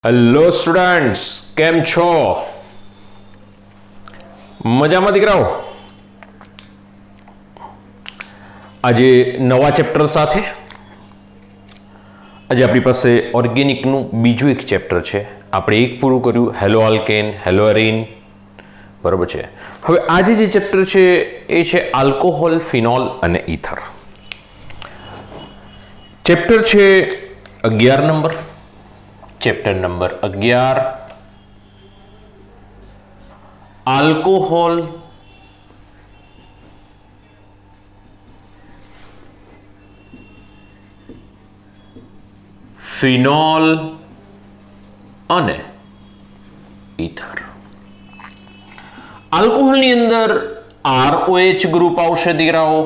Hello students, કેમ છો? મજામાં દીકરાઓ? આજે નવા ચેપ્ટર સાથે આજે આપણી પાસે ઓર્ગેનિકનું બીજું એક ચેપ્ટર છે. આપણે એક પૂરું કર્યું, હેલો આલ્કેન, હેલો એરીન, બરાબર છે. હવે આજે જે ચેપ્ટર છે એ છે આલ્કોહોલ, ફિનોલ અને ઈથર. ચેપ્ટર છે 11 number. Chapter number 11, alcohol, phenol અને ઈથર. આલ્કોહોલની અંદર ROH ગ્રુપ આવશે દીકરાઓ,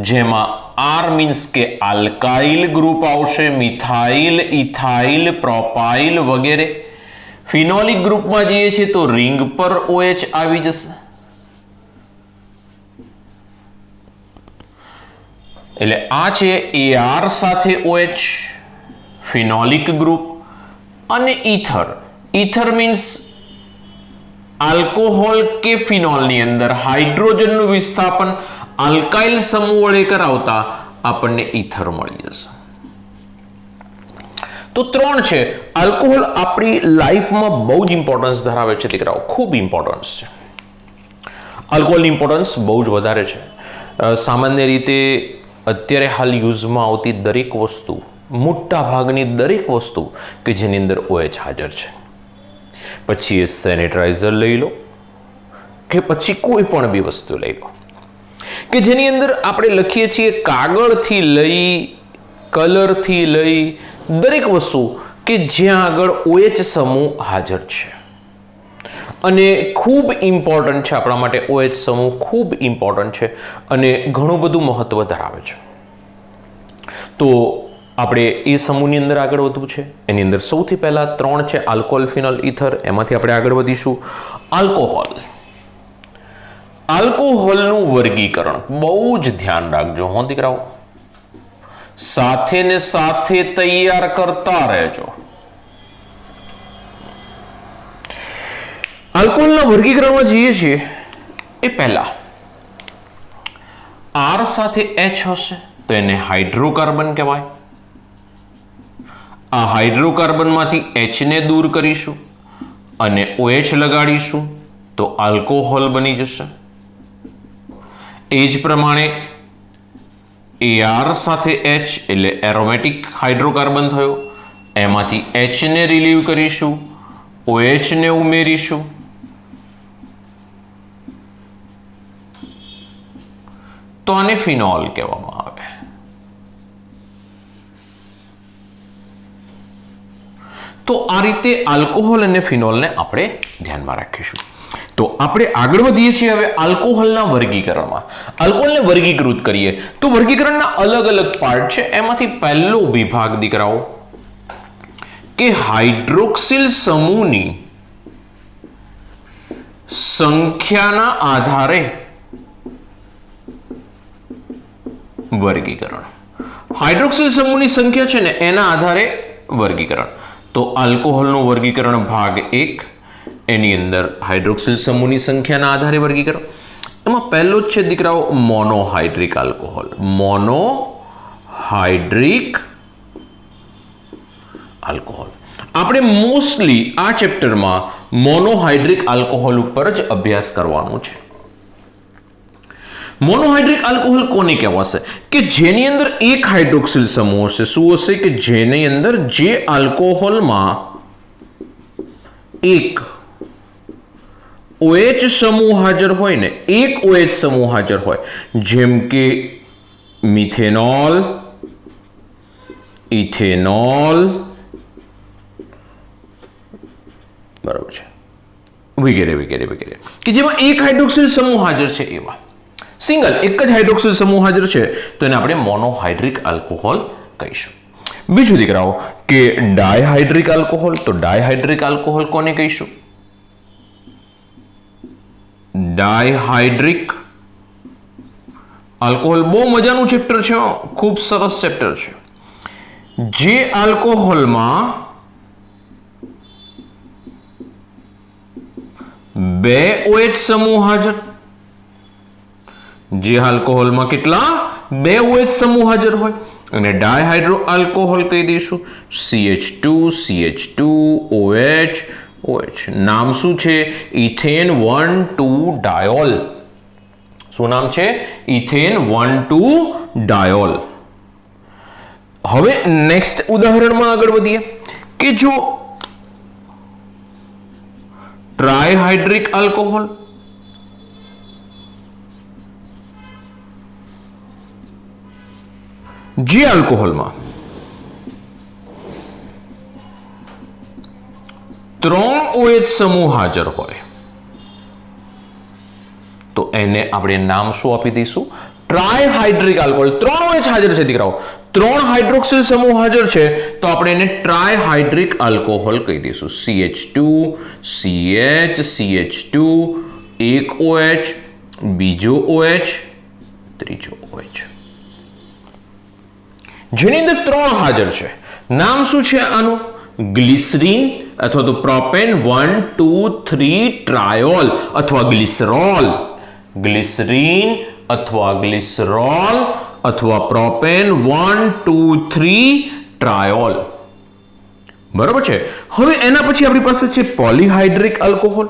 જેમાં R મીન્સ કે આલ્કાઇલ ગ્રુપ આવશે, મિથાઇલ, ઇથાઇલ, પ્રોપાઇલ વગેરે. ફિનોલિક ગ્રુપમાં જઈએ છીએ તો રિંગ પર OH આવી જશે. એટલે આ છે AR સાથે OH, ફિનોલિક ગ્રુપ. અને ઈથર, ઈથર મીન્સ આલ્કોહોલ કે ફિનોલની અંદર હાઇડ્રોજનનું વિસ્થાપન આલ્કાઇલ સમૂહ વડે કરાવતા આપણને ઈથર મળી જશે. તો 3 છે. આલ્કોહોલ આપણી લાઈફમાં બહુ જ ઇમ્પોર્ટન્સ ધરાવે છે દીકરાઓ, ખૂબ ઇમ્પોર્ટન્સ છે. આલ્કોહોલની ઇમ્પોર્ટન્સ બહુ જ વધારે છે. સામાન્ય રીતે અત્યારે હાલ યુઝમાં આવતી દરેક વસ્તુ, મોટા ભાગની દરેક વસ્તુ કે જેની અંદર OH હાજર છે, પછી એ સેનિટાઈઝર લઈ લો કે પછી કોઈ પણ બી વસ્તુ લઈ લો કે જેની અંદર આપણે લખીએ છીએ, કાગળથી લઈ કલરથી લઈ દરેક વસ્તુ કે જ્યાં આગળ OH સમૂહ હાજર છે. અને ખૂબ ઇમ્પોર્ટન્ટ છે આપણા માટે OH સમૂહ, ખૂબ ઇમ્પોર્ટન્ટ છે અને ઘણું બધું મહત્વ ધરાવે છે. તો આપણે એ સમૂહની અંદર આગળ વધવું છે. એની અંદર સૌથી પહેલા 3 છે, આલ્કોહોલ, ફિનોલ, ઈથર. એમાંથી આપણે આગળ વધીશું. આલ્કોહોલ. આલ્કોહોલનું વર્ગીકરણ બહુ જ ધ્યાન રાખજો હો દીકરાઓ, સાથે ને સાથે તૈયાર કરતા રહેજો. આલ્કોહોલના વર્ગીકરણમાં જઈએ છીએ એ પહેલા R સાથે H હશે તો એને હાઇડ્રોકાર્બન કહેવાય. આ હાઇડ્રોકાર્બનમાંથી H ને દૂર કરીશું અને OH લગાડીશું તો આલ્કોહોલ બની જશે. એ જ પ્રમાણે AR સાથે H એટલે એરોમેટિક હાઇડ્રોકાર્બન થયો, એમાંથી H ને રિલીવ કરીશું, OH ને ઉમેરીશું તો આને ફિનોલ કહેવામાં આવે. તો આ રીતે આલ્કોહોલ અને ફિનોલને આપણે ધ્યાનમાં રાખીશું. તો આપણે આગળ વધીએ છીએ હવે આલ્કોહોલના વર્ગીકરણમાં. આલ્કોહોલને વર્ગીકૃત કરીએ તો વર્ગીકરણના અલગ અલગ પાર્ટ છે. એમાંથી પહેલો વિભાગ દીકરાઓ કે હાઇડ્રોક્સિલ સમૂહની સંખ્યાના આધારે વર્ગીકરણ. હાઇડ્રોક્સિલ સમૂહની સંખ્યા છે ને એના આધારે વર્ગીકરણ. તો આલ્કોહોલનું વર્ગીકરણ ભાગ 1, એની અંદર હાઇડ્રોક્સિલ સમૂહની સંખ્યાના આધારે વર્ગીકરણ. એમાં પહેલો જ છે દીકરાઓ મોનોહાઇડ્રિક આલ્કોહોલ. Monohydric alcohol. આપણે મોસ્ટલી આ ચેપ્ટરમાં મોનોહાઇડ્રિક આલ્કોહોલ ઉપર જ અભ્યાસ કરવાનો છે. મોનોહાઇડ્રિક આલ્કોહોલ કોને કહેવાશે? કે જેની અંદર એક હાઇડ્રોક્સિલ સમૂહ હશે. શું હશે? કે જેની અંદર જે આલ્કોહોલમાં એક OH સમૂહ હાજર હોય ને, એક OH સમૂહ હાજર હોય, જેમ કે મિથેનોલ, ઇથેનોલ, બરાબર છે, વગેરે વગેરે વગેરે, કે જેમાં એક હાઇડ્રોક્સિલ સમૂહ હાજર છે. એવા સિંગલ એક જ હાઇડ્રોક્સિલ સમૂહ હાજર છે તો એને આપણે મોનોહાઇડ્રિક આલ્કોહોલ કહીશું. બીજું દીકરાઓ કે ડાયહાઇડ્રિક આલ્કોહોલ. તો ડાયહાઇડ્રિક આલ્કોહોલ કોને કહીશું? ડાયહાઇડ્રિક આલ્કોહોલ બહુ મજાનું ચેપ્ટર છે, ખૂબ સરસ ચેપ્ટર છે. જે આલ્કોહોલમાં બે OH સમૂહ હાજર. જે આલ્કોહોલમાં કેટલા? બે OH સમૂહ હાજર હોય. અને ડાયહાઇડ્રો આલ્કોહોલ કહી દઈશું CH2 CH2 OH OH. નામ શું છે? Ethane 1,2 diol. શું નામ છે? Ethane 1,2 diol. હવે નેક્સ્ટ ઉદાહરણમાં આગળ વધીએ કે જો ટ્રાયહાઇડ્રિક આલ્કોહોલ, જે આલ્કોહોલમાં 3 OH સમૂહ હાજર હોય તો એને આપણે નામ શું આપી દઈશું? ટ્રાયહાઇડ્રિક આલ્કોહોલ. 3 OH હાજર છે દીકરાઓ, 3 હાઇડ્રોક્સિલ સમૂહ હાજર છે તો આપણે એને ટ્રાયહાઇડ્રિક આલ્કોહોલ કહી દઈશું. CH2 CH CH2 એક OH, બીજો OH, ત્રીજો OH, જેની અંદર 3 હાજર છે. નામ શું છે આનું? ગ્લિસરીન અથવા તો પ્રોપેન 1 2 3 ટ્રાયોલ અથવા ગ્લિસરોલ. ગ્લિસરીન અથવા ગ્લિસરોલ અથવા પ્રોપેન 1 2 3 ટ્રાયોલ. બરાબર છે. હવે એના પછી આપણી પાસે છે પોલીહાઇડ્રિક આલ્કોહોલ.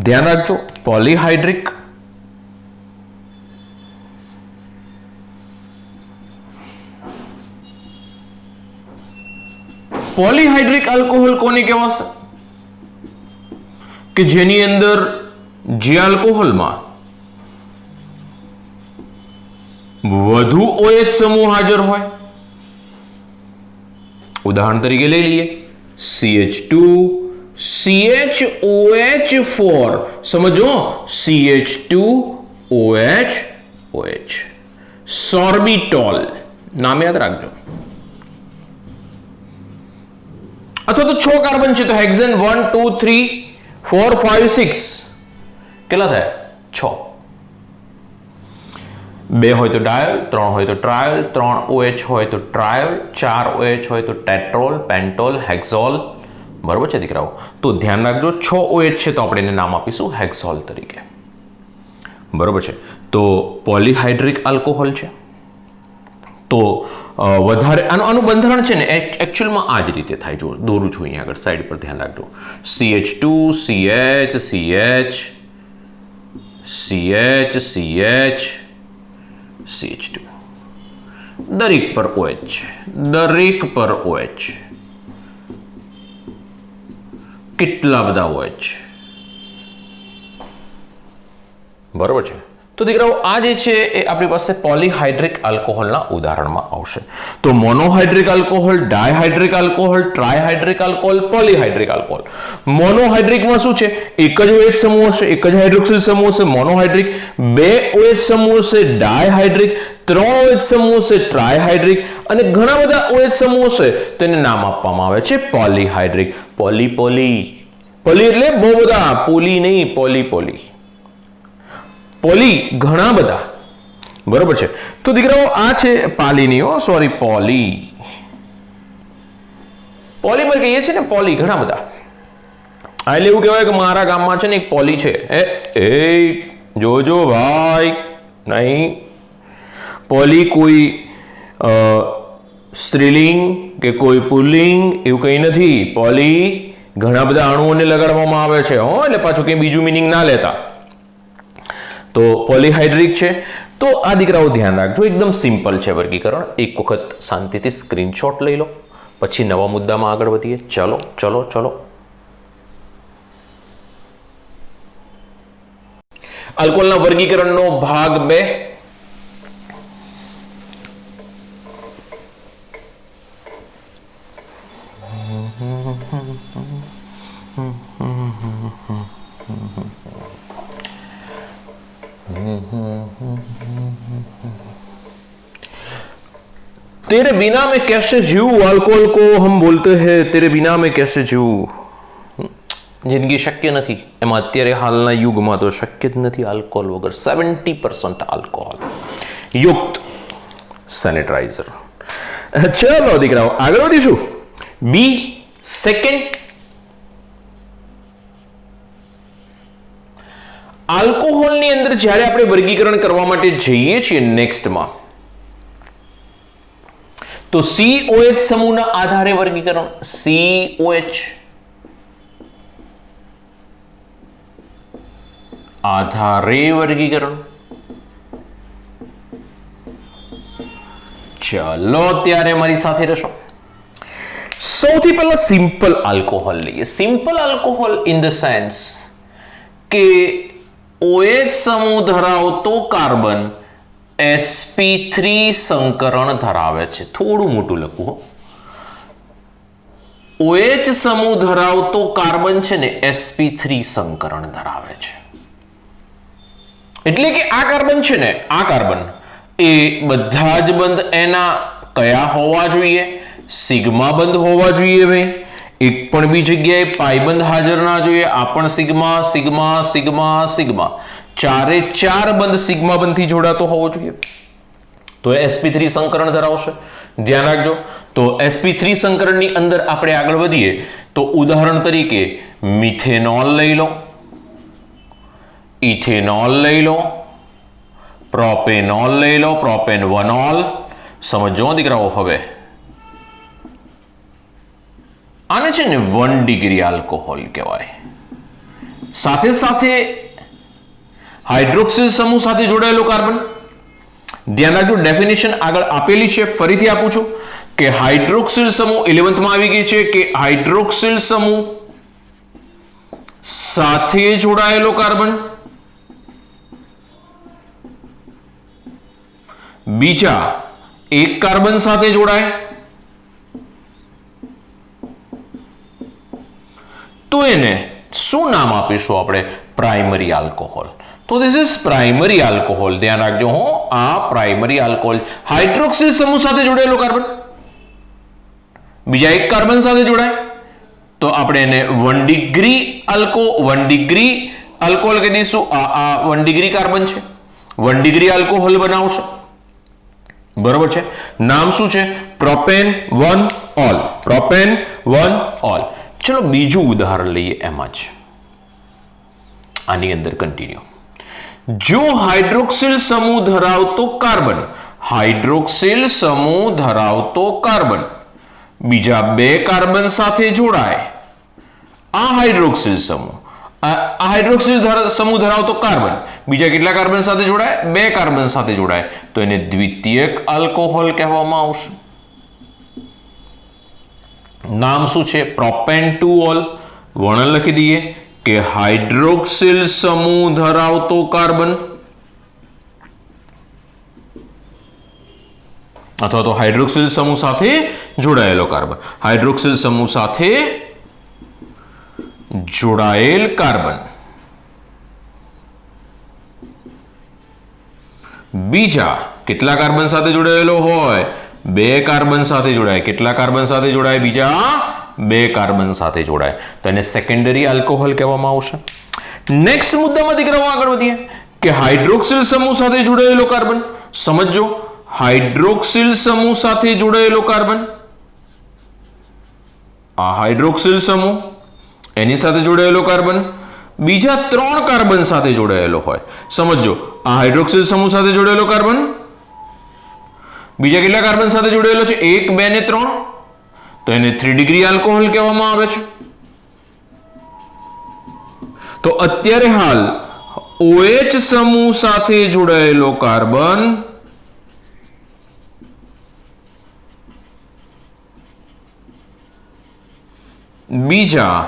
ધ્યાન રાખજો, પોલીહાઇડ્રિક પોલીહાઇડ્રિક આલ્કોહોલ કોને કહેવાશે? કે જેની અંદર જે આલ્કોહોલમાં વધુ OH સમૂહ હાજર હોય. ઉદાહરણ તરીકે લઈ લઈએ CH2 CHOH4. સમજો, CH2 OH OH. સોર્બિટોલ નામ યાદ રાખજો. અથવા તો 6 કાર્બન છે તો હેક્ઝેન 1 2 3 4 5 6 કેટલા થાય? 6. 2 હોય તો ડાયલ, 3 હોય તો ટ્રાયલ, 3 OH હોય તો ટ્રાયલ, 4 OH હોય તો ટેટ્રોલ, પેન્ટોલ, હેક્ઝોલ. બરોબર છે દીકરાઓ? તો ધ્યાન રાખજો, 6 OH છે તો આપણે એને નામ આપીશું હેક્ઝોલ તરીકે. બરોબર છે? તો પોલીહાઇડ્રિક આલ્કોહોલ છે. તો વધારે આનું બંધારણ છે ને એકચ્યુઅલમાં આ જ રીતે થાય. જો દોરું છું અહીંયા આગળ સાઈડ પર, ધ્યાન રાખજો. CH2 CH CH CH CH CH2. દરેક પર OH છે, દરેક પર OH. કેટલા બધા OH છે. બરોબર છે? તો દીકરાઓ આ જે છે એ આપણી પાસે પોલીહાઇડ્રિક આલ્કોહોલના ઉદાહરણમાં આવશે. તો monohydric alcohol, ડાયહાઇડ્રિક alcohol, ટ્રાયહાઇડ્રિક alcohol, પોલીહાઇડ્રિક alcohol. મોનોહાઇડ્રિકમાં શું છે? એક જ OH સમૂહ હશે, એક જ હાઇડ્રોક્સિલ સમૂહ હશે મોનોહાઇડ્રિક. 2 OH સમૂહ હશે ડાયહાઇડ્રિક, 3 OH સમૂહ હશે ટ્રાયહાઇડ્રિક અને ઘણા બધા OH સમૂહ હશે તેને નામ આપવામાં આવે છે પોલીહાઇડ્રિક. પોલી પોલી પોલી એટલે બહુ બધા, પોલી નહીં, પોલી પોલી. પોલી ઘણા બધા. બરોબર છે? તો દીકરાઓ આ છે પાલીનીઓ, સોરી પોલી. પોલીમર કહીએ છીએ ને, પોલી ઘણા બધા. એટલે એવું કહેવાય કે મારા ગામમાં છે ને એક પોલી છે. એ જોજો ભાઈ, નહીં. પોલી કોઈ સ્ત્રીલિંગ કે કોઈ પુલ્લિંગ એવું કંઈ નથી. પોલી ઘણા બધા અણુઓને લગાડવામાં આવે છે હો, એટલે પાછું કંઈ બીજું મિનિંગ ના લેતા. તો પોલીહાઇડ્રિક છે. તો આ દીકરાઓ ધ્યાન રાખજો, એકદમ સિમ્પલ છે વર્ગીકરણ. એક વખત શાંતિથી સ્ક્રીનશોટ લઈ લો, પછી નવા મુદ્દામાં આગળ વધીએ. ચલો ચલો ચલો. આલ્કોહોલના વર્ગીકરણનો ભાગ 2. तेरे बिना मैं कैसे जीऊं, अल्कोहल को हम बोलते हैं तेरे बिना मैं कैसे जीऊं. જિંદગી શક્ય નથી. એમાં અત્યારે હાલના યુગમાં તો શક્ય જ નથી આલ્કોહોલ વગર. 70% આલ્કોહોલ યુક્ત સેનિટાઈઝર. ચલો દીકરાઓ આગળ વધીશું. બી સેકન્ડ આલ્કોહોલની અંદર જ્યારે આપણે વર્ગીકરણ કરવા માટે જઈએ છીએ નેક્સ્ટમાં, તો COH સમૂહના આધારે વર્ગીકરણ, COH આધારે વર્ગીકરણ. ચલો ત્યારે મારી સાથે રહેશો. સૌથી પહેલા સિમ્પલ આલ્કોહોલ લઈએ. Simple alcohol in the sense કે OH સમૂહ ધરાવતો કાર્બન sp3 સંકરણ ધરાવે છે. થોડું મોટું લખવું. OH સમૂહ ધરાવતો કાર્બન છે ને sp3 સંકરણ ધરાવે છે. એટલે કે આ કાર્બન છે ને, આ કાર્બન એ બધા જ બંધ એના કયા હોવા જોઈએ? સિગ્મા બંધ હોવા જોઈએ ભાઈ. એક પણ બી જગ્યાએ પાઈ બંધ હાજર ના જોઈએ. આ પણ સિગ્મા સિગ્મા સિગ્મા સિગ્મા, ચારે ચાર બંધ સિગ્મા બંધથી જોડાતો હોવો જોઈએ. તો sp3 સંકરણ ધરાવશે. ધ્યાન રાખજો. તો sp3 સંકરણની અંદર આપણે આગળ વધીએ તો ઉદાહરણ તરીકે મિથેનોલ લઈ લો, ઇથેનોલ લઈ લો, પ્રોપેનોલ લઈ લો, પ્રોપેનવનોલ. સમજો દીકરાઓ. હવે આને છે ને 1 ડિગ્રી આલ્કોહોલ કહેવાય. સાથે સાથે હાઇડ્રોક્સિલ સમૂહ સાથે જોડાયેલો કાર્બન. ધ્યાન રાખજો, ડેફિનેશન આગળ આપેલી છે, ફરીથી આપું છું કે હાઇડ્રોક્સિલ સમૂહ 11th માં આવી ગઈ છે કે હાઇડ્રોક્સિલ સમૂહ સાથે જોડાયેલો કાર્બન બીજા એક કાર્બન સાથે જોડાય તો એને શું નામ આપીશું આપણે? Primary alcohol. તો ધીસ ઇઝ પ્રાઇમરી આલ્કોહોલ. ધ્યાન રાખજો હો, આ પ્રાઇમરી આલ્કોહોલ. હાઇડ્રોક્સિલ સમૂહ સાથે જોડાયેલો કાર્બન બીજા એક કાર્બન સાથે જોડાય તો આપણે એને 1 ડિગ્રી આલ્કોહોલ કહી દઈશું. આ 1 ડિગ્રી કાર્બન છે, 1 ડિગ્રી આલ્કોહોલ બનાવશો. બરોબર છે. નામ શું છે? પ્રોપેનવનોલ. પ્રોપેનવનોલ. ચલો બીજું ઉદાહરણ લઈએ. એમાં જ આની અંદર કન્ટિન્યુ. જો હાઇડ્રોક્સિલ સમૂહ ધરાવતો કાર્બન, હાઇડ્રોક્સિલ સમૂહ ધરાવતો કાર્બન બીજા બે કાર્બન સાથે જોડાય, આ હાઇડ્રોક્સિલ સમૂહ ધરાવતો કાર્બન બીજા કેટલા કાર્બન સાથે જોડાય? 2 કાર્બન સાથે જોડાય તો એને દ્વિતીયક આલ્કોહોલ કહેવામાં આવશે. નામ શું છે? પ્રોપેન્ટુઓલ. વર્ણન લખી દઈએ કે હાઇડ્રોક્સિલ સમૂહ ધરાવતો કાર્બન અથવા તો હાઇડ્રોક્સિલ સમૂહ સાથે જોડાયેલો કાર્બન. હાઇડ્રોક્સિલ સમૂહ સાથે જોડાયેલ કાર્બન બીજા કેટલા કાર્બન સાથે જોડાયેલો હોય? 2 કાર્બન સાથે જોડાય. કેટલા કાર્બન સાથે જોડાય? બીજા 2 કાર્બન સાથે જોડાય તો એને સેકન્ડરી આલ્કોહોલ કહેવામાં આવશે. નેક્સ્ટ મુદ્દામાં દીકરાઓ આગળ વધીએ કે હાઇડ્રોક્સિલ સમૂહ સાથે જોડાયેલો કાર્બન. સમજો, હાઇડ્રોક્સિલ સમૂહ સાથે જોડાયેલો કાર્બન, આ હાઇડ્રોક્સિલ સમૂહ એની સાથે જોડાયેલો કાર્બન બીજા 3 કાર્બન સાથે જોડાયેલો હોય. સમજો, આ હાઇડ્રોક્સિલ સમૂહ સાથે જોડાયેલો કાર્બન બીજા કેટલા કાર્બન સાથે જોડાયેલો છે? 1, 2 ને 3 તો એને 3 ડિગ્રી આલ્કોહોલ કહેવામાં આવે છે. તો અત્યારે હાલ OH સમૂહ સાથે જોડાયેલો કાર્બન બીજા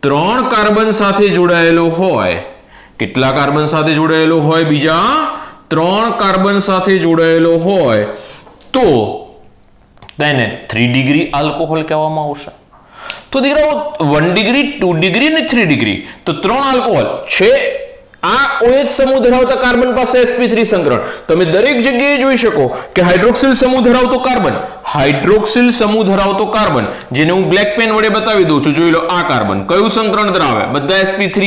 3 કાર્બન સાથે જોડાયેલો હોય. કેટલા કાર્બન સાથે જોડાયેલો હોય? બીજા 3 કાર્બન સાથે જોડાયેલો હોય તો તેને 3 ડિગ્રી આલ્કોહોલ કહેવામાં આવશે. તો દીકરાઓ 1 ડિગ્રી, 2 ડિગ્રી અને 3 ડિગ્રી તો 3 આલ્કોહોલ છે. આ OH સમૂહ ધરાવતા કાર્બન પાસે sp3 સંકરણ. તમે દરેક જગ્યાએ જોઈ શકો કે હાઇડ્રોક્સિલ સમૂહ ધરાવતો કાર્બન જેને હું બ્લેક પેન વડે બતાવી દઉં છું. જોઈ લો, આ કાર્બન કયું સંકરણ ધરાવે? બધા sp3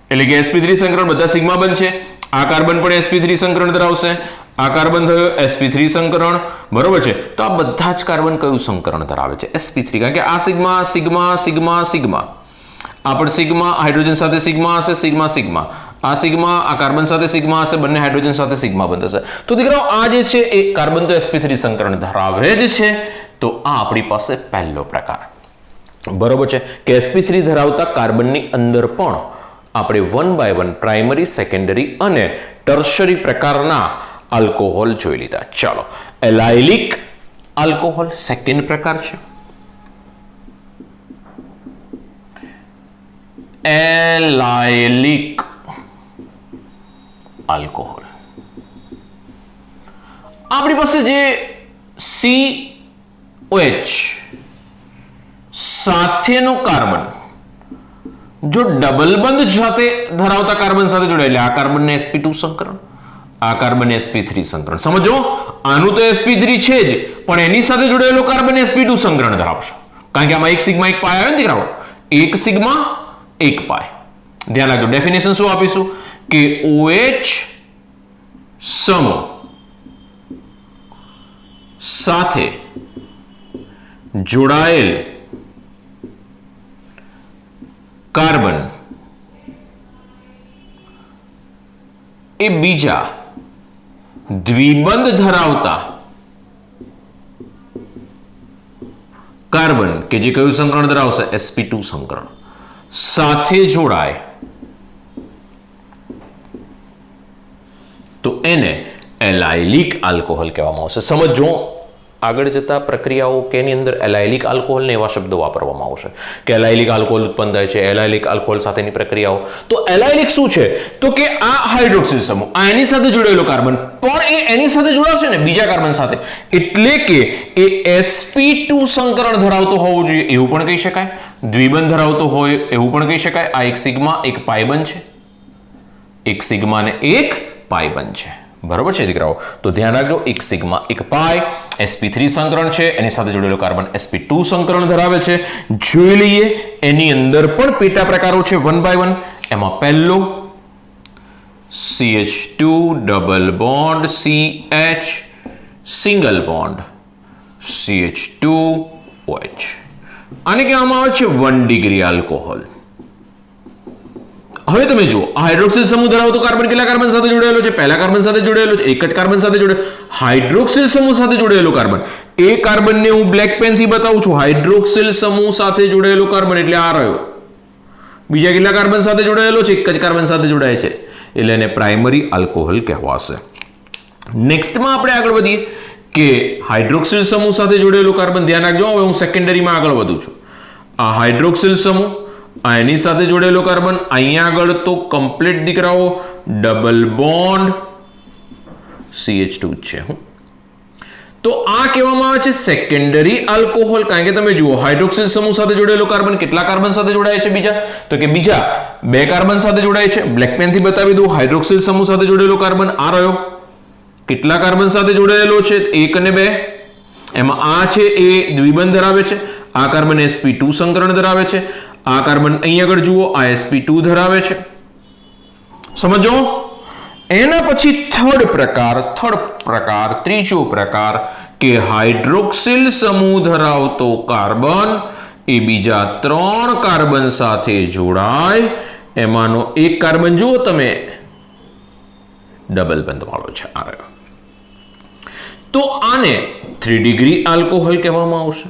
એટલે કે sp3 સંકરણ બધા સિગ્મા બંધ છે. આ કાર્બન પણ sp3 સંકરણ ધરાવશે. આ કાર્બન થયો sp3 સંકરણ. બરોબર છે. તો આ બધા જ કાર્બન કયું સંકરણ ધરાવે છે? sp3. કારણ કે આ સિગ્મા સિગ્મા સિગ્મા સિગ્મા, આ પણ સિગ્મા, હાઇડ્રોજન સાથે સિગ્મા હશે, સિગ્મા સિગ્મા. આ સિગ્મા, આ કાર્બન સાથે સિગ્મા હશે, બંને હાઇડ્રોજન સાથે સિગ્મા બંધ થશે. તો દીકરાઓ આ જે છે એ કાર્બન તો sp3 સંકરણ ધરાવે જ છે. તો આ આપણી પાસે પહેલો પ્રકાર. બરોબર છે કે sp3 ધરાવતા કાર્બનની અંદર પણ આપણે 1 by 1 પ્રાઇમરી, સેકન્ડરી અને ટર્શરી પ્રકારના આલ્કોહોલ જોઈ લીધા. ચાલો, એલાઇલિક આલ્કોહોલ સેકન્ડ પ્રકાર છે. એલાઇલિક આલ્કોહોલ આપણી પાસે જે COH સાથેનો કાર્બન જો ડબલ બંધ સાથે ધરાવતા કાર્બન સાથે જોડાયેલા, આ કાર્બનને sp2 સંકરણ, આ કાર્બન sp3 સંકરણ. સમજો, આનું તો sp3 છે જ, પણ એની સાથે જોડાયેલો કાર્બન sp2 સંકરણ ધરાવશે, કારણ કે આમાં એક સિગ્મા એક પાય આવે ને દીકરાઓ, એક સિગ્મા એક પાય. ધ્યાન રાખજો, ડેફિનેશન શું આપીશું કે OH સમૂહ સાથે જોડાયેલ કાર્બન એ બીજા દ્વિબંધ ધરાવતા કાર્બન કે જે કયું સંકરણ ધરાવશે, sp2 સંકરણ સાથે જોડાય તો એને એલાઇલિક આલ્કોહોલ કહેવામાં આવશે. સમજો, આગળ જતા પ્રક્રિયાઓ કે એની અંદર એલાઇલિક આલ્કોહોલને એવા શબ્દો વાપરવામાં આવશે કે એલાઇલિક આલ્કોહોલ ઉત્પન્ન થાય છે, એલાઇલિક આલ્કોહોલ સાથેની પ્રક્રિયાઓ. તો એલાઇલિક શું છે? તો કે આ હાઇડ્રોક્સિલ સમૂહ, આ એની સાથે જોડાયેલો કાર્બન પણ એ એની સાથે જોડાવશે ને બીજા કાર્બન સાથે, એટલે કે એ sp2 સંકરણ ધરાવતો હોવો જોઈએ એવું પણ કહી શકાય, દ્વિબંધ ધરાવતો હોય એવું પણ કહી શકાય. આ એક સિગ્મા એક પાય બંધ છે, એક સિગ્મા ને એક પાય બંધ છે. બરોબર છે દીકરાઓ? તો ધ્યાન રાખજો, એક સિગ્મા એક પાય sp3 સંકરણ છે, એની સાથે જોડેલો કાર્બન sp2 સંકરણ ધરાવે છે. જોઈ લઈએ, એની અંદર પણ પેટા પ્રકારો છે 1 by 1. એમાં પહેલો CH2 double bond CH single bond CH2OH. આને કહેવામાં આવે છે 1 ડિગ્રી આલ્કોહોલ. હવે તમે જુઓ, આ હાઇડ્રોક્સિલ સમૂહ ધરાવતો કાર્બન કેટલા કાર્બન સાથે જોડાયેલો છે? પહેલા કાર્બન સાથે જોડાયેલો છે, એક જ કાર્બન સાથે જોડાયેલો. હાઇડ્રોક્સિલ સમૂહ સાથે જોડાયેલો કાર્બન, એ કાર્બનને હું બ્લેક પેન થી બતાવું છું. હાઇડ્રોક્સિલ સમૂહ સાથે જોડાયેલો કાર્બન એટલે આ રહ્યો. બીજા કેટલા કાર્બન સાથે જોડાયેલો છે? એક જ કાર્બન સાથે જોડાય છે, એટલે એને પ્રાઇમરી આલ્કોહોલ કહેવાશે. નેક્સ્ટમાં આપણે આગળ વધીએ કે હાઇડ્રોક્સિલ સમૂહ સાથે જોડાયેલો કાર્બન. ધ્યાન રાખજો, હવે હું સેકન્ડરીમાં આગળ વધું છું. આ હાઇડ્રોક્સિલ સમૂહ, આ એની સાથે જોડાયેલો કાર્બન, અહીંયા આગળ તો કમ્પ્લીટ દીકરાઓ ડબલ બોન્ડ CH2 છે. તો આ કહેવામાં આવે છે સેકન્ડરી આલ્કોહોલ, કારણ કે તમે જુઓ હાઇડ્રોક્સિલ સમૂહ સાથે જોડાયેલો કાર્બન કેટલા કાર્બન સાથે જોડાય છે? બીજા, તો કે બીજા બે કાર્બન સાથે જોડાય છે. બ્લેક પેન થી બતાવી દઉં, હાઇડ્રોક્સિલ સમૂહ સાથે જોડાયેલો કાર્બન આ રહ્યો. કેટલા કાર્બન સાથે જોડાયેલો છે? 1 અને 2. એમાં આ છે એ દ્વિબંધ ધરાવે છે, આ કાર્બન sp2 સંકરણ ધરાવે છે. આ કાર્બન અહીં આગળ જુઓ, આ sp2 ધરાવે છે. સમજો. એના પછી થર્ડ પ્રકાર, ત્રીજો પ્રકાર કે હાઇડ્રોક્સિલ સમૂહ ધરાવતો કાર્બન એ બીજા 3 કાર્બન સાથે જોડાય, એમાંનો એક કાર્બન જુઓ તમે ડબલ બંધ વાળો છે, આ રહ્યો. તો આને 3 ડિગ્રી આલ્કોહોલ કહેવામાં આવશે.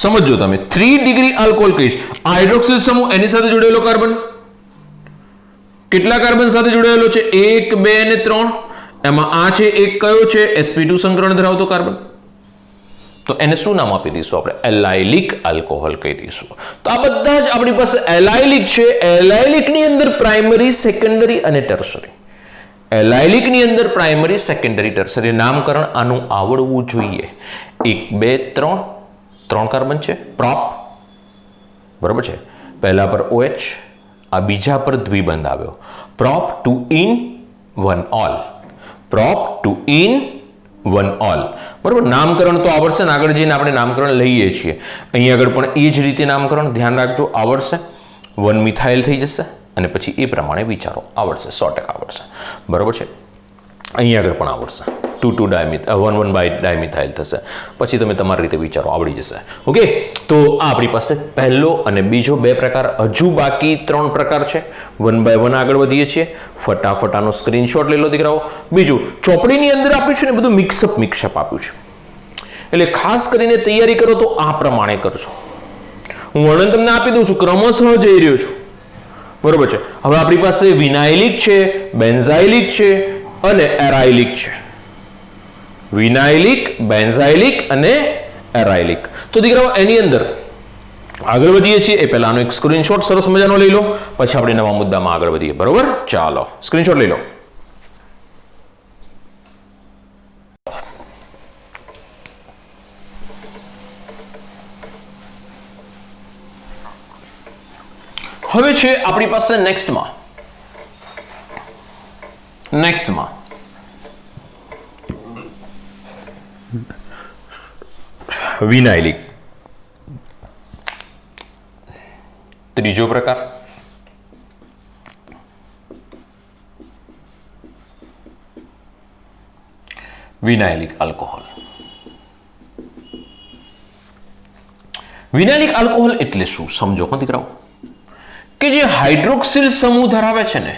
સમજો તમે, 3 ડિગ્રી આલ્કોહોલ કહીશ. હાઇડ્રોક્સિલ સમૂહ એની સાથે જોડાયેલો કાર્બન કેટલા કાર્બન સાથે જોડાયેલો છે? 1, 2 અને 3. એમાં આ છે એક કયો છે? sp2 સંકરણ ધરાવતો કાર્બન. તો એને શું નામ આપી દઈશું આપણે? એલાઇલિક આલ્કોહોલ કહી દઈશું. તો આ બધા જ આપણી પાસે એલાઇલિક છે. એલાઇલિકની અંદર પ્રાઇમરી, સેકન્ડરી અને ટર્શરી. એલાઇલિકની અંદર પ્રાઇમરી, સેકન્ડરી, ટર્શરી નામકરણ આનું આવડવું જોઈએ. 1, 2, 3 કાર્બન છે, પ્રોપ. બરોબર છે? પહેલા પર OH, આ બીજા પર દ્વિબંધ આવ્યો. Prop 2 in 1 all. Prop 2 in 1 all. બરોબર? નામકરણ તો આવડશે ને, આગળ જઈને આપણે નામકરણ લઈએ છીએ. અહીં આગળ પણ એ જ રીતે નામકરણ ધ્યાન રાખજો, આવડશે. 1 મિથાઇલ થઈ જશે અને પછી એ પ્રમાણે વિચારો, આવડશે, 100% આવડશે. બરોબર છે? અહીં આગળ પણ આવડશે. 2 1 બાય ડાયમિથાઇલ થશે. પછી તમે તમારી રીતે વિચારો, આવડી જશે. ઓકે, તો આ આપણી પાસે પહેલો અને બીજો 2 પ્રકાર. હજુ બાકી 3 પ્રકાર છે. 1 બાય 1 આગળ વધીએ છીએ. ફટાફટ આનો સ્ક્રીનશોટ લઈ લો દીકરાઓ. બીજું, ચોપડીની અંદર આપ્યું છે ને બધું મિક્સઅપ આપ્યું છે, એટલે ખાસ કરીને તૈયારી કરો તો આ પ્રમાણે કરજો. હું વર્ણન તમને આપી દઉં છું, ક્રમશઃ જઈ રહ્યો છું. બરોબર છે. હવે આપણી પાસે વિનાઇલિક છે, બેન્ઝાઇલિક છે અને એરાઇલિક છે. વિનાઇલિક, બેન્ઝાઇલિક અને એરાઇલિક. તો દીકરાઓ એની અંદર આગળ વધીએ છીએ એ પહેલાનો એક સ્ક્રીનશોટ સરસ મજાનો લઈ લો, પછી આપણે નવા મુદ્દામાં આગળ વધીએ. બરોબર, ચાલો સ્ક્રીનશોટ લઈ લો. હવે છે આપણી પાસે નેક્સ્ટમાં વિનાઇલિક, ત્રીજો પ્રકાર. વિનાઇલિક આલ્કોહોલ. વિનાઇલિક આલ્કોહોલ એટલે શું સમજો હો દીકરાઓ, કે જે હાઇડ્રોક્સિલ સમૂહ ધરાવે છે ને,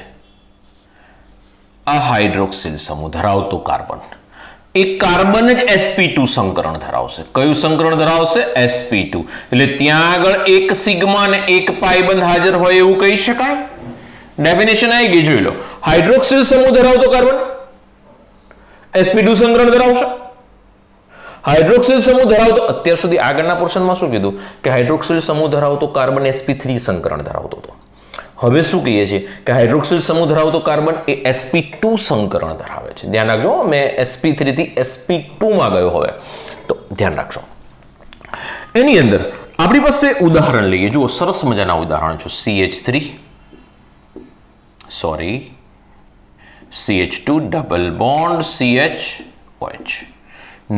આ હાઇડ્રોક્સિલ સમૂહ ધરાવતો કાર્બન, એ કાર્બન જ sp2 સંકરણ ધરાવશે. કયું સંકરણ ધરાવશે? sp2. એટલે ત્યાં આગળ એક સિગ્મા અને એક પાઈ બંધ હાજર હોય એવું કહી શકાય. ડેફિનેશન આવી ગઈ, જોઈ લો. હાઇડ્રોક્સિલ સમૂહ ધરાવતો કાર્બન sp2 સંકરણ ધરાવશે. હાઇડ્રોક્સિલ સમૂહ ધરાવતો, અત્યાર સુધી આગળના પોર્શનમાં શું કીધું કે હાઇડ્રોક્સિલ સમૂહ ધરાવતો કાર્બન sp3 સંકરણ ધરાવતો હતો. હવે શું કહીએ છીએ કે હાઇડ્રોક્સિલ સમૂહ ધરાવતો કાર્બન એ sp2 સંકરણ ધરાવે છે. ધ્યાન રાખજો, મેં sp3 થી sp2 માં ગયો હવે, તો ધ્યાન રાખજો. એની અંદર આપણી પાસે ઉદાહરણ લઈએ. જુઓ, સરસ મજાના ઉદાહરણ છે. CH2 double bond CH OH.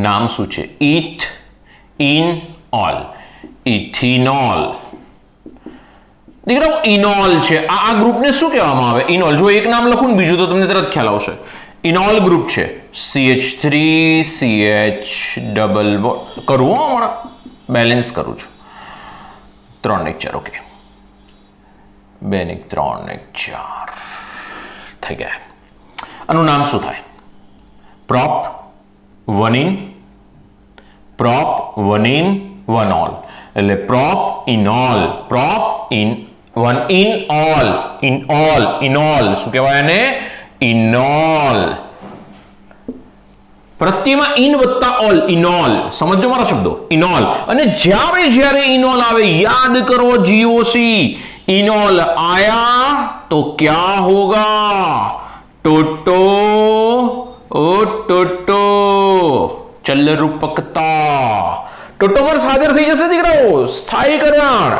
નામ શું છે? ઇથિનોલ. દીકરાઓ ઇનોલ છે. આ ગ્રુપને શું કહેવામાં આવે? ઇનોલ. જો એક નામ લખું ને બીજું તો તમને તરત ખ્યાલ આવશે. ઇનોલ ગ્રુપ છે. CH3 CH ડબલ બોન્ડ કરું, હમણાં બેલેન્સ કરું છું. 3 ને 4. ઓકે, 2 ને 3 ને 4 થઈ ગયા. આનું નામ શું થાય? Prop 1 in 1 all. એટલે પ્રોપ ઇનોલ. ઇનોલ શું કહેવાય એને? ઇનોલ. પ્રત્યયમાં ઇન વત્તા ઓલ, ઇનોલ. સમજો મારા શબ્દો, ઇનોલ. અને જ્યારે ઇનોલ આવે યાદ કરો GOC. ઇનોલ આયા તો ક્યા હોગા? ટોટો ચલ રૂપકતા. ટોટોમર હાજર થઈ જશે દીકરાઓ. સ્થાયીકરણ.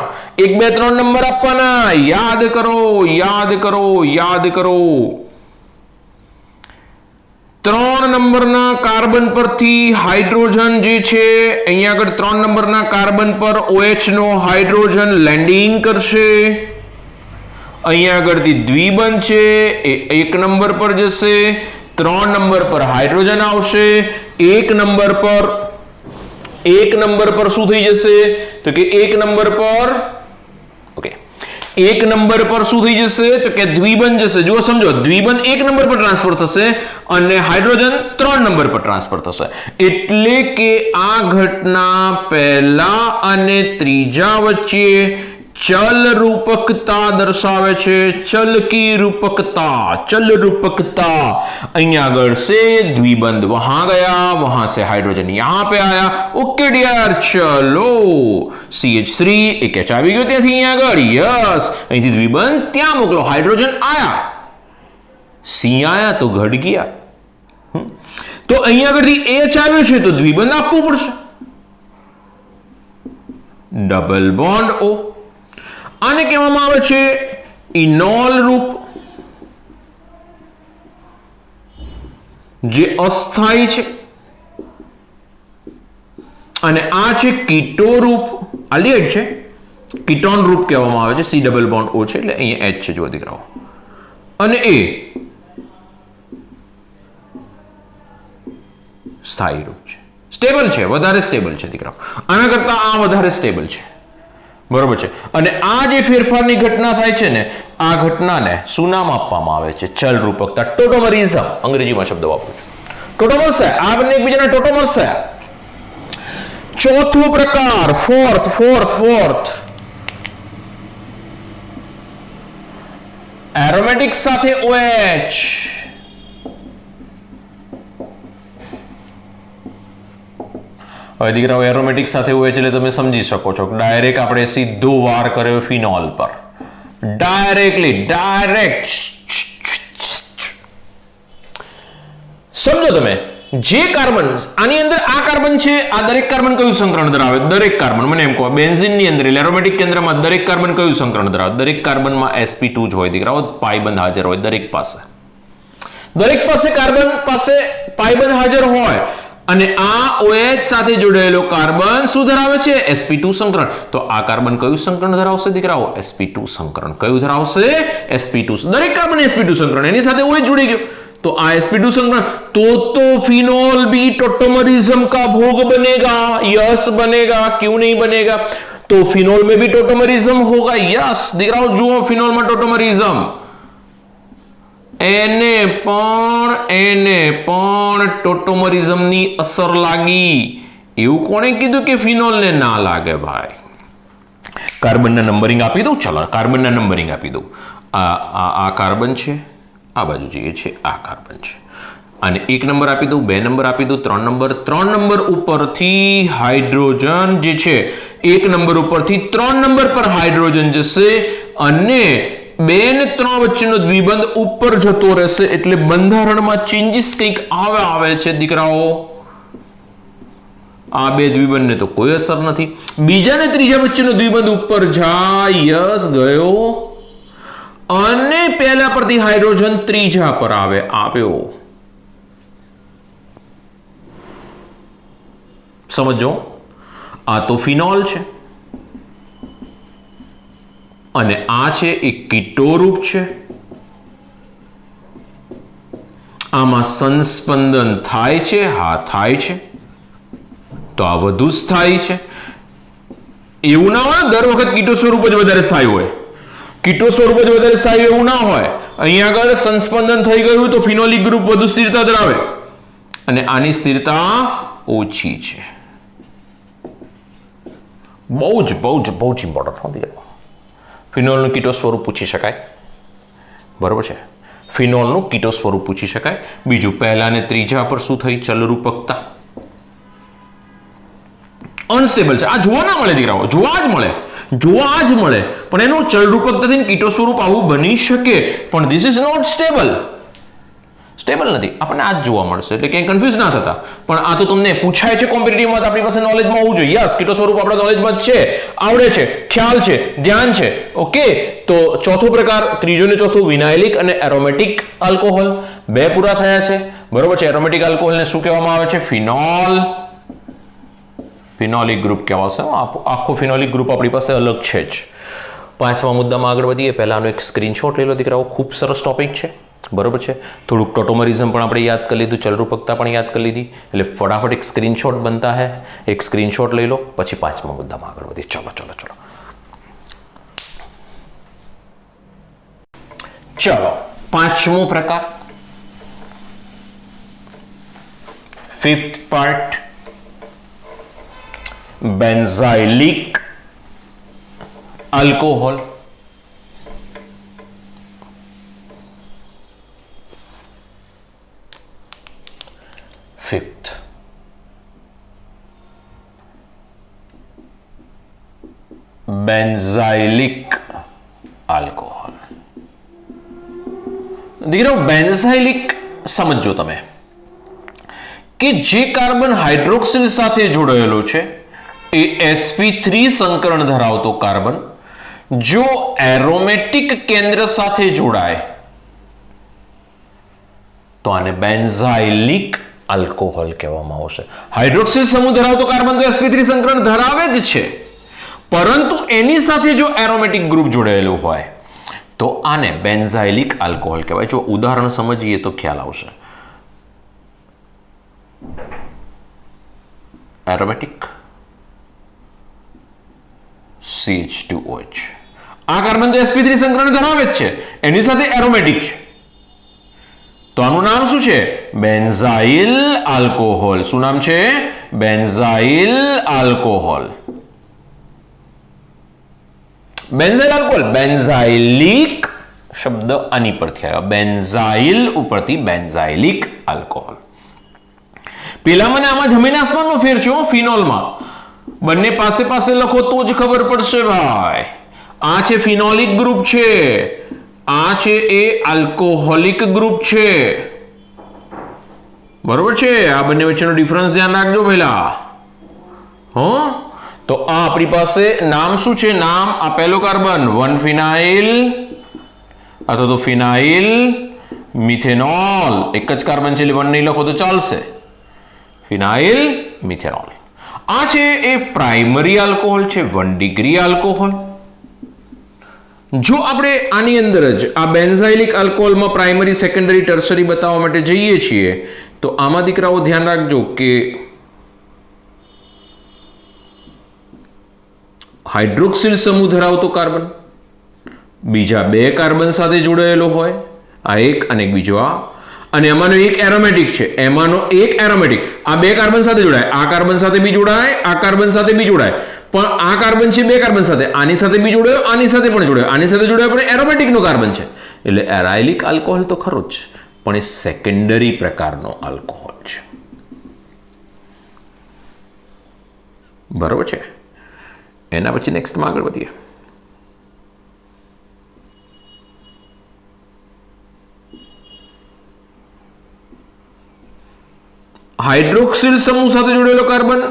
1 2 3 નંબર આપવાના. યાદ કરો. 3 નંબરના કાર્બન પરથી હાઇડ્રોજન જે છે, અહીંયા આગળ 3 નંબરના કાર્બન પર OH નો હાઇડ્રોજન લેન્ડિંગ કરશે. અહીંયા આગળથી દ્વિબંધ છે એ 1 નંબર પર જશે. 3 નંબર પર હાઇડ્રોજન આવશે. 1 નંબર પર શું થઈ જશે? તો કે 1 નંબર પર શું થઈ જશે? તો કે દ્વિબંધ જશે. જુઓ, સમજો, દ્વિબંધ 1 નંબર પર ટ્રાન્સફર થશે અને હાઇડ્રોજન 3 નંબર પર ટ્રાન્સફર થશે. એટલે કે આ ઘટના પહેલા અને ત્રીજા વચ્ચે चल रूपकता दर्शावे छे। चल की रूपकता, चल रूपकता। અહીંયા આગળ से द्विबंध वहां गया, वहां से हाइड्रोजन यहां पे आया। ओके डियर, चलो CH3 एक H આવી ગયો ત્યાંથી અહીંયા આગળ, यस અહીંથી દ્વિબંધ ત્યાં મોકલો, હાઇડ્રોજન આયા, C આયા તો ઘટ ગયા। તો અહીંયા આગળથી H આવ્યો છે તો દ્વિબંધ આપવું પડશે, ડબલ બોન્ડ O। આને કહેવામાં આવે છે ઇનોલ રૂપ, જે અસ્થાયી છે, અને આ છે કીટો રૂપ, આલ્ડિહાઇડ છે, કીટોન રૂપ કહેવામાં આવે છે, C ડબલ બોન્ડ O છે, એટલે અહીંયા H છે, જો દીકરાઓ, અને A સ્થાયી રૂપ છે, સ્ટેબલ છે, વધારે સ્ટેબલ છે દીકરાઓ, આના કરતા આ વધારે સ્ટેબલ છે, બરોબર છે. અને આ જે ફેરફારની ઘટના થાય છે ને, આ ઘટનાને શું નામ આપવામાં આવે છે? ચલ રૂપકતા, ટોટોમરિઝમ, અંગ્રેજીમાં શબ્દ વાપરું છું. ટોટોમર્સ છે, આ બંને એકબીજાના ટોટોમર્સ છે. ચોથો પ્રકાર, ફોર્થ એરોમેટિક સાથે OH. હવે દીકરાઓ એરોમેટિક સાથે OH એટલે તમે સમજી શકો છો કે ડાયરેક્ટ આપણે સીધો વાર કર્યો ફિનોલ પર, ડાયરેક્ટ સમજો તમે. જે કાર્બન આની અંદર આ કાર્બન છે, આ દરેક કાર્બન કયું સંકરણ ધરાવે? દરેક કાર્બન, મને એમ કહો બેન્ઝીનની અંદર એટલે એરોમેટિક કેન્દ્રમાં દરેક કાર્બન કયું સંકરણ ધરાવે? દરેક કાર્બનમાં sp2 જ હોય દીકરાઓ, પાઈબંધ હાજર હોય દરેક પાસે કાર્બન પાસે પાઈબંધ હાજર હોય. અને આ OH સાથે જોડાયેલો કાર્બન શું ધરાવે છે? sp2 સંકરણ. તો આ કાર્બન કયું સંકરણ ધરાવશે દીકરાઓ? sp2 સંકરણ. કયું ધરાવશે? sp2. દરેક કાર્બન sp2 સંકરણ, એની સાથે OH જોડી ગયો तो sp2 संकरण, तो फिनोल भी टोटोमरिज्म का भोग बनेगा. यस बनेगा, क्यों नहीं बनेगा? तो फिनोल में भी टोटोमरिज्म होगा. यस दिखाओ, जुओ फिनोल में टोटोमरिज्म, એને પણ ટોટોમરિઝમની અસર લાગી. એવું કોણે કીધું કે ફિનોલને ના લાગે ભાઈ? કાર્બનના નંબરિંગ આપી દઉં. ચલો કાર્બનના નંબરિંગ આપી દઉં. આ કાર્બન છે, આ બાજુ જઈએ છે, આ કાર્બન છે, અને 1 નંબર આપી દઉં, 2 નંબર આપી દઉં, 3 નંબર ઉપરથી હાઇડ્રોજન જે છે 1 નંબર ઉપરથી 3 નંબર પર હાઇડ્રોજન જશે અને 2 ને 3 વચ્ચેનો દ્વિબંધ ઉપર જતો રહેશે. એટલે બંધારણમાં ચેન્જીસ કંઈક આવે છે દીકરાઓ. આ બે દ્વિબંધને તો કોઈ અસર નથી. બીજા ને ત્રીજા વચ્ચેનો દ્વિબંધ ઉપર જાય, યસ ગયો, અને પહેલા પરથી હાઇડ્રોજન ત્રીજા પર આવ્યો. સમજો, આ તો ફિનોલ છે અને આ છે એક કીટો રૂપ છે. આમાં સંસ્પંદન થાય છે, હા થાય છે, તો આ વધુ સ્થાયી છે. એવું ના હોય દર વખત કીટો સ્વરૂપ જ વધારે સ્થાયી હોય, કીટો સ્વરૂપ જ વધારે સ્થાયી એવું ના હોય. અહીંયા આગળ સંસ્પંદન થઈ ગયું તો ફિનોલિક ગ્રુપ વધુ સ્થિરતા ધરાવે અને આની સ્થિરતા ઓછી છે. બહુ જ ઇમ્પોર્ટન્ટ હોતી. ફિનોલનું કીટો સ્વરૂપ પૂછી શકાય, બરોબર છે? ફિનોલનું કીટો સ્વરૂપ પૂછી શકાય. બીજું, પહેલા ને ત્રીજા પર શું થઈ? ચલરૂપકતા અનસ્ટેબલ છે. આ જોવા ના મળે દીકરાઓ, જોવા જ મળે પણ એનું ચલરૂપકતાથી કીટો સ્વરૂપ આવું બની શકે, પણ ધીસ ઇઝ નોટ સ્ટેબલ નથી. આપણને આ જ જોવા મળશે, એટલે ક્યાંય કન્ફ્યુઝ ના થતા. પણ આ તો તમને પૂછાય છે કોમ્પિટિટિવમાં, તો આપણી પાસે નોલેજમાં હોવું જોઈએ. યસ, કીટો સ્વરૂપ આપણા નોલેજમાં છે, આવડે છે, ખ્યાલ છે, ધ્યાન છે. ઓકે, તો ચોથો પ્રકાર, ત્રીજો ને ચોથું વિનાઇલિક અને એરોમેટિક આલ્કોહોલ, 2 પૂરા થયા છે, બરોબર છે? એરોમેટિક આલ્કોહોલને શું કહેવામાં આવે છે? ફિનોલિક ગ્રુપ કહેવાશે. આખો ફિનોલિક ગ્રુપ આપણી પાસે અલગ છે જ. 5મા મુદ્દામાં આગળ વધીએ પહેલાનો એક સ્ક્રીનશોટ લઈ લો દીકરાઓ. ખૂબ સરસ ટોપિક છે, બરોબર છે? થોડુંક ટોટોમરિઝમ પણ આપણે યાદ કરી લીધું, ચલરૂપકતા પણ યાદ કરી લીધી, એટલે ફટાફટ એક સ્ક્રીનશોટ બનતા હે. એક સ્ક્રીનશોટ લઈ લો, પછી 5મા મુદ્દામાં આગળ વધીએ. ચલો 5મો પ્રકાર, 5th part, benzylic alcohol. Fifth, benzylic alcohol. દીકરાઓ, બેન્ઝાઇલિક સમજો તમે કે જે કાર્બન હાઇડ્રોક્સિલ સાથે જોડાયેલો છે એ sp3 સંકરણ ધરાવતો કાર્બન જો એરોમેટિક કેન્દ્ર સાથે જોડાય તો આને બેન્ઝાઇલિક આલ્કોહોલ કહેવામાં આવશે. હાઇડ્રોક્સિલ સમૂહ ધરાવતો કાર્બન તો sp3 સંકરણ ધરાવે જ છે, પરંતુ એની સાથે જો એરોમેટિક ગ્રુપ જોડાયેલું હોય તો આને બેન્ઝાઇલિક આલ્કોહોલ કહેવાય. જો ઉદાહરણ સમજીએ તો ખ્યાલ આવશે. Aromatic CH2OH. આ કાર્બન તો sp3 સંકરણ ધરાવે જ છે, એની સાથે એરોમેટિક છે, તો આનું નામ શું છે? Benzyl alcohol. શું નામ છે? Benzyl alcohol. Benzyl alcohol, benzylic શબ્દ આની પરથી આવ્યો, બેન્ઝાઇલ ઉપરથી બેન્ઝાઇલિક આલ્કોહોલ. પેલા મને આમાં જમીન આસમાનનો ફેર છે. ફિનોલમાં બંને પાસે પાસે લખો તો જ ખબર પડશે ભાઈ. આ છે ફિનોલિક ગ્રુપ છે, આ છે એ આલ્કોહોલિક ગ્રુપ છે, બરોબર છે? આ બંને વચ્ચેનો ડિફરન્સ ધ્યાન રાખજો પહેલા. તો આ આપણી પાસે નામ શું છે? નામ આ પહેલો કાર્બન 1 ફિનાઇલ અથવા તો ફિનાઇલ મિથેનોલ. એક જ કાર્બન છે એટલે 1 નહીં લખો તો ચાલશે. ફિનાઇલ મિથેનોલ. આ છે એ પ્રાઇમરી આલ્કોહોલ છે, 1 ડિગ્રી આલ્કોહોલ. જો આપણે આની અંદર જ આ બેન્ઝાઇલિક આલ્કોહોલમાં પ્રાઇમરી, સેકન્ડરી, ટર્સરી બતાવવા માટે જઈએ છીએ તો આમાં દીકરાઓ ધ્યાન રાખજો કે હાઇડ્રોક્સિલ સમૂહ ધરાવતો કાર્બન બીજા 2 કાર્બન સાથે જોડાયેલો હોય, આ એક અને બીજો આ, અને એમાંનો એક એરોમેટિક છે, એમાંનો એક એરોમેટિક આ 2 કાર્બન સાથે જોડાય, આ કાર્બન સાથે બી જોડાય, આ કાર્બન સાથે બી જોડાય, પણ આ કાર્બન છે 2 કાર્બન સાથે, આની સાથે બી જોડાયો, આની સાથે પણ જોડાયો, આની સાથે જોડાયો પણ એરોમેટિકનો કાર્બન છે, એટલે એરાઇલિક આલ્કોહોલ તો ખરું જ, પણ એ સેકન્ડરી પ્રકારનો આલ્કોહોલ છે. બરોબર છે? એના પછી નેક્સ્ટમાં આગળ વધીએ. હાઇડ્રોક્સિલ સમૂહ સાથે જોડાયેલો કાર્બન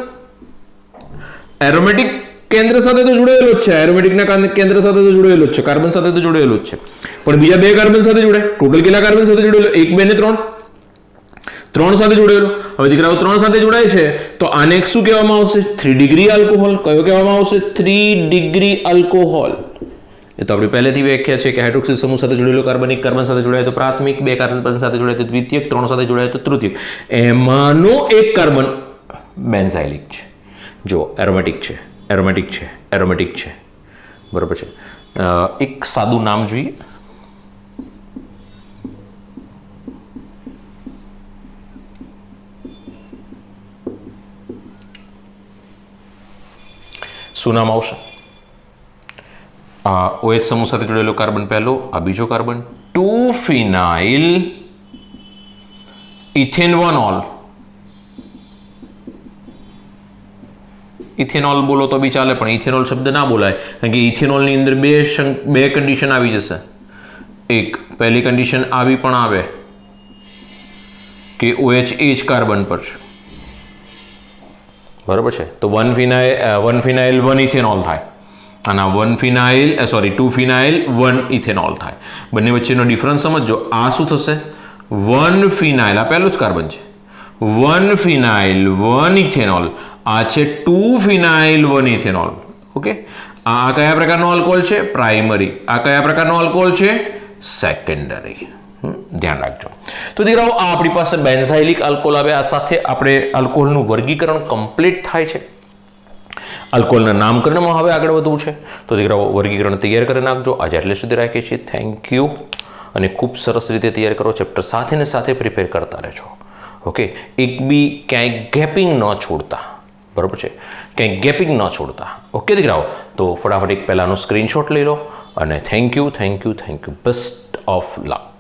એરોમેટિક કેન્દ્ર સાથે તો જોડાયેલો જ છે, એરોમેટિકના કેન્દ્ર સાથે તો જોડાયેલો જ છે, કાર્બન સાથે તો જોડાયેલો જ છે, પણ બીજા 2 કાર્બન સાથે જોડાય. ટોટલ કેટલા કાર્બન સાથે જોડાયેલો? 1, 2 ને 3 સાથે જોડાયેલો. હવે દીકરાઓ 3 સાથે જોડાય છે તો આને શું કહેવામાં આવશે? 3 ડિગ્રી આલ્કોહોલ. કયો કહેવામાં આવશે? 3 ડિગ્રી આલ્કોહોલ. એ તો આપણી પહેલેથી વ્યાખ્યા છે કે હાઇડ્રોક્સિલ સમૂહ સાથે જોડાયેલો કાર્બન 1 કાર્બન સાથે જોડાય તો પ્રાથમિક, 2 કાર્બન સાથે જોડાય તો દ્વિતીયક, 3 સાથે જોડાય તો તૃતીયક. એમાંનો એક કાર્બન બેન્ઝાઇલિક છે. જો એરોમેટિક છે, એરોમેટિક છે, એરોમેટિક છે, બરોબર છે? એક સાદું નામ જોઈએ. શું નામ આવશે? OH સમૂહ સાથે જોડાયેલો કાર્બન પહેલો, આ બીજો કાર્બન 2 ફિનાઇલ ઇથેનોલ. ઇથેનોલ બોલો તો બી ચાલે, પણ ઇથેનોલ શબ્દ ના બોલાય, કારણ કે ઇથેનોલની અંદર બે કન્ડિશન આવી જશે. એક પહેલી કન્ડિશન આવી પણ આવે કે OH એ જ કાર્બન પર છે, બરાબર છે? તો 1 ફિનાઇલ 1 ઇથેનોલ થાય, અને 2 ફિનાઇલ 1 ઇથેનોલ થાય. બંને વચ્ચેનો ડિફરન્સ સમજો. આ શું થશે? 1 ફિનાઇલ, આ પહેલું જ કાર્બન છે, 1 ફિનાઇલ 1 ઇથેનોલ, આ છે 2 ફિનાઇલ 1 ઇથેનોલ. ઓકે, આ કયા પ્રકારનો આલ્કોહોલ છે? પ્રાઇમરી. આ કયા પ્રકારનો આલ્કોહોલ છે? સેકન્ડરી. ધ્યાન રાખજો. તો દીકરાઓ આ આપણી પાસે બેન્ઝાઇલિક આલ્કોહોલ આવે. આ સાથે આપણે આલ્કોહોલનું વર્ગીકરણ કમ્પ્લીટ થાય છે. આલ્કોહોલના નામકરણમાં હવે આગળ વધવું છે, તો દીકરાઓ વર્ગીકરણ તૈયાર કરી નાખજો. આજે એટલે સુધી રાખીએ છીએ. Thank you. અને ખૂબ સરસ રીતે તૈયાર કરો. ચેપ્ટર સાથે ને સાથે પ્રિપેર કરતા રહેજો. ઓકે, એક બી ક્યાંય ગેપિંગ ન છોડતા, બરાબર છે? ક્યાંય ગેપિંગ ન છોડતા. ઓકે દીકરાઓ, તો ફટાફટ એક પહેલાંનો સ્ક્રીનશોટ લઈ લો. અને thank you. Best of luck.